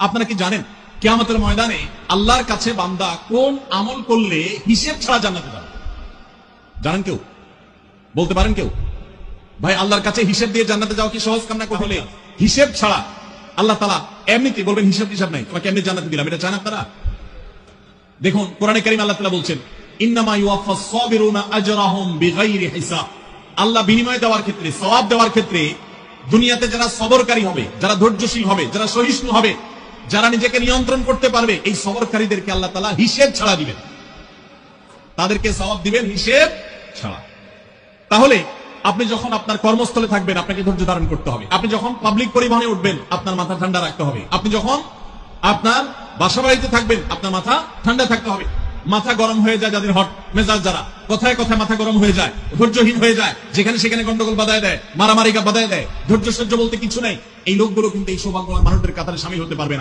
আপনারা কি জানেন কিয়ামতের ময়দানে আল্লাহর কাছে বান্দা কোন আমল করলে হিসেব ছাড়া জান্নাতে যাবে? জানেন কেউ? বলতে পারেন কেউ? ভাই, আল্লাহর কাছে হিসেব দিয়ে জান্নাতে যাওয়া কি সহজ কাম না কঠিন? হিসেব ছাড়া আল্লাহ তাআলা এমনিতে বলবেন হিসাব হিসাব নাই, তোমাকে এমনি জান্নাতে দিলাম। এটা চান আপনারা? দেখুন কোরআনে কারীম আল্লাহ তাআলা বলছেন, ইন্নামা ইউওয়াফাস সাবিরুনা আজরাহুম বিগাইরি হিসাব। আল্লাহ বিনিময় দেওয়ার ক্ষেত্রে, সওয়াব দেওয়ার ক্ষেত্রে দুনিয়াতে যারা সবরকারী হবে, যারা ধৈর্যশীল হবে, যারা সহিষ্ণু হবে, যারা নিজেকে নিয়ন্ত্রণ করতে পারবে, এই সবরকারীদেরকে আল্লাহ তাআলা হিসেব ছাড়া দিবেন, তাদেরকে সওয়াব দিবেন হিসেব ছাড়া। তাহলে আপনি যখন আপনার কর্মস্থলে থাকবেন আপনাকে ধৈর্য ধারণ করতে হবে। আপনি যখন পাবলিক পরিবহনে উঠবেন আপনার মাথা ঠান্ডা রাখতে হবে। আপনি যখন আপনার বাসা বাড়িতে থাকবেন আপনার মাথা ঠান্ডা থাকতে হবে। মাথা গরম হয়ে যায় যাদের, হট মেজাজ যারা, কথায় কথায় মাথা গরম হয়ে যায়, ধৈর্যহীন হয়ে যায়, যেখানে সেখানে গন্ডগোল বাধায় দেয়, মারামারি বাধায় দেয়, ধৈর্য সহ্য বলতে কিছু নাই, এই লোকগুলো কিন্তু এই সৌভাগ্যবান মানুষদের কাতারে শামিল হতে পারবে না।